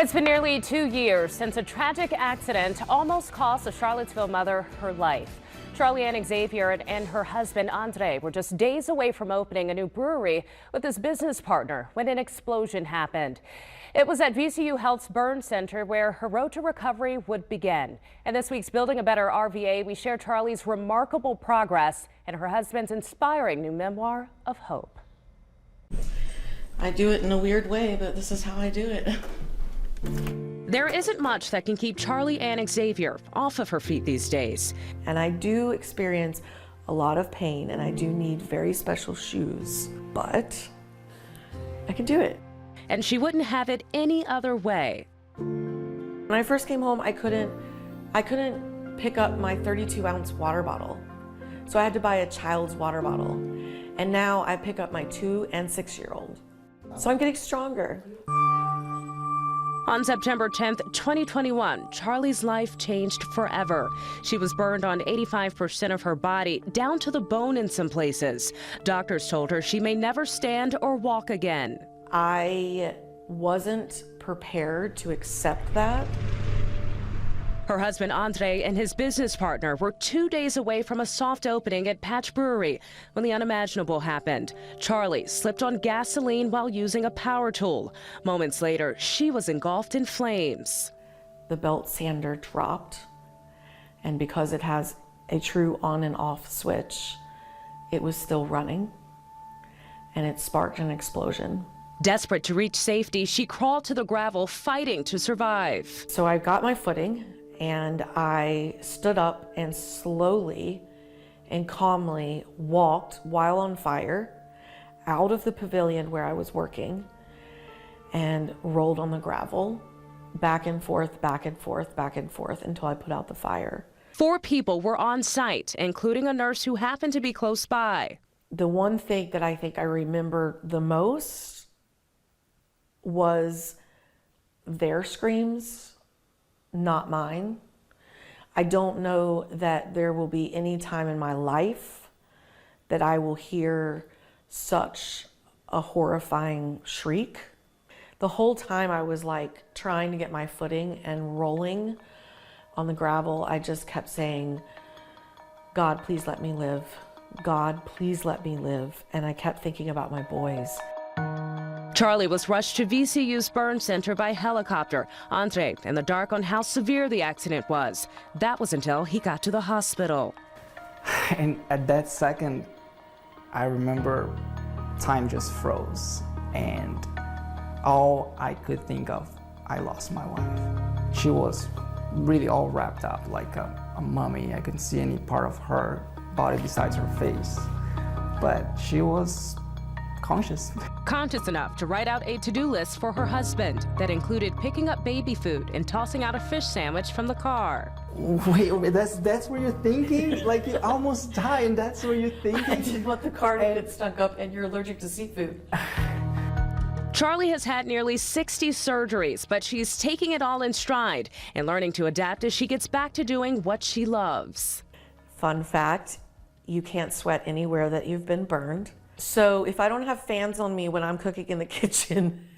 It's been nearly 2 years since a tragic accident almost cost a Charlottesville mother her life. Charlie Anne Xavier and her husband Andre were just days away from opening a new brewery with his business partner when an explosion happened. It was at VCU Health's burn center where her road to recovery would begin. In this week's Building a Better RVA, we share Charlie's remarkable progress and her husband's inspiring new memoir of hope. I do it in a weird way, but this is how I do it. There isn't much that can keep Charlie Anne Xavier off of her feet these days. And I do experience a lot of pain, and I do need very special shoes, but I can do it. And she wouldn't have it any other way. When I first came home, I couldn't pick up my 32-ounce water bottle. So I had to buy a child's water bottle. And now I pick up my 2- and 6-year-old. So I'm getting stronger. On September 10th, 2021, Charlie's life changed forever. She was burned on 85% of her body, down to the bone in some places. Doctors told her she may never stand or walk again. I wasn't prepared to accept that. Her husband Andre and his business partner were 2 days away from a soft opening at Patch Brewery when the unimaginable happened. Charlie slipped on gasoline while using a power tool. Moments later, she was engulfed in flames. The belt sander dropped, and because it has a true on and off switch, it was still running, and it sparked an explosion. Desperate to reach safety, she crawled to the gravel, fighting to survive. So I got my footing, and I stood up and slowly and calmly walked while on fire out of the pavilion where I was working and rolled on the gravel back and forth, back and forth, back and forth until I put out the fire. 4 people were on site, including a nurse who happened to be close by. The one thing that I think I remember the most was their screams, not mine. I don't know that there will be any time in my life that I will hear such a horrifying shriek. The whole time I was like trying to get my footing and rolling on the gravel, I just kept saying, God, please let me live. God, please let me live. And I kept thinking about my boys. Charlie was rushed to VCU's burn center by helicopter. Andre in the dark on how severe the accident was. That was until he got to the hospital. And at that second, I remember time just froze. And all I could think of, I lost my wife. She was really all wrapped up like a mummy. I couldn't see any part of her body besides her face. But she was conscious. Conscious enough to write out a to-do list for her husband that included picking up baby food and tossing out a fish sandwich from the car. Wait, that's where you're thinking? Like you almost died and that's where you're thinking? I didn't want the car to get stunk up, and you're allergic to seafood. Charlie has had nearly 60 surgeries, but she's taking it all in stride and learning to adapt as she gets back to doing what she loves. Fun fact, you can't sweat anywhere that you've been burned. So if I don't have fans on me when I'm cooking in the kitchen,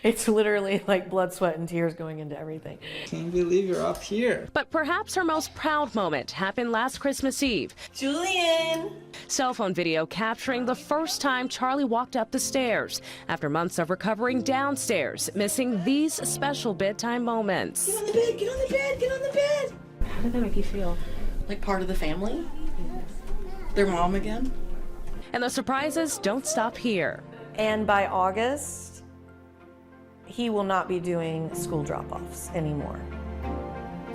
it's literally like blood, sweat, and tears going into everything. Can't believe you're up here. But perhaps her most proud moment happened last Christmas Eve. Julian! Cell phone video capturing the first time Charlie walked up the stairs after months of recovering downstairs, missing these special bedtime moments. Get on the bed, get on the bed, get on the bed! How did that make you feel? Like part of the family? Their mom again? And the surprises don't stop here. And by August, he will not be doing school drop-offs anymore.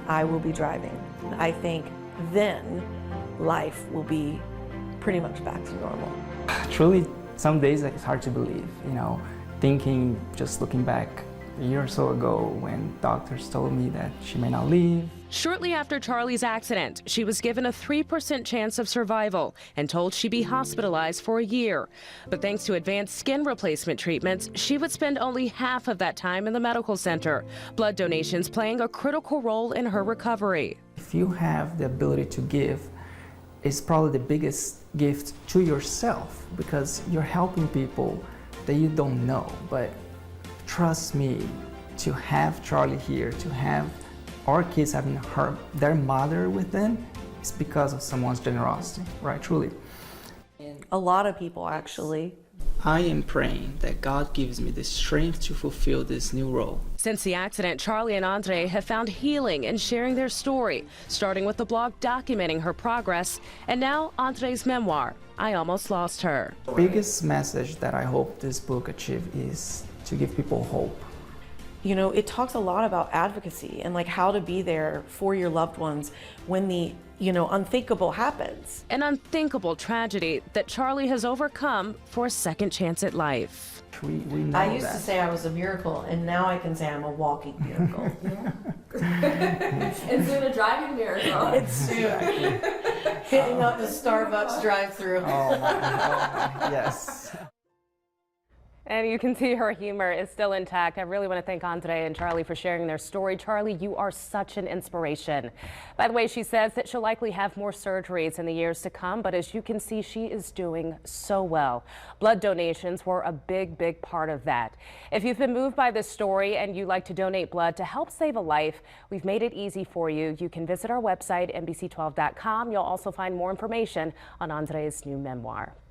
I will be driving. I think then life will be pretty much back to normal. Truly, some days it's hard to believe, you know, thinking, just looking back a year or so ago when doctors told me that she may not live. Shortly after Charlie's accident, she was given a 3% chance of survival and told she'd be hospitalized for a year. But thanks to advanced skin replacement treatments, she would spend only half of that time in the medical center. Blood donations playing a critical role in her recovery. If you have the ability to give, it's probably the biggest gift to yourself because you're helping people that you don't know, but trust me, to have Charlie here, to have our kids having their mother with them, is because of someone's generosity, right? Truly. A lot of people, actually. I am praying that God gives me the strength to fulfill this new role. Since the accident, Charlie and Andre have found healing in sharing their story, starting with the blog documenting her progress, and now Andre's memoir, I Almost Lost Her. The biggest message that I hope this book achieves is to give people hope. You know, it talks a lot about advocacy and like how to be there for your loved ones when the, unthinkable happens. An unthinkable tragedy that Charlie has overcome for a second chance at life. We know I used that. to say I was a miracle, and now I can say I'm a walking miracle. And soon a driving miracle. It's soon. Hitting up the Starbucks drive-thru. Oh my, yes. And you can see her humor is still intact. I really want to thank Andre and Charlie for sharing their story. Charlie, you are such an inspiration. By the way, she says that she'll likely have more surgeries in the years to come, but as you can see, she is doing so well. Blood donations were a big part of that. If you've been moved by this story and you'd like to donate blood to help save a life, we've made it easy for you. You can visit our website, NBC12.com. You'll also find more information on Andre's new memoir.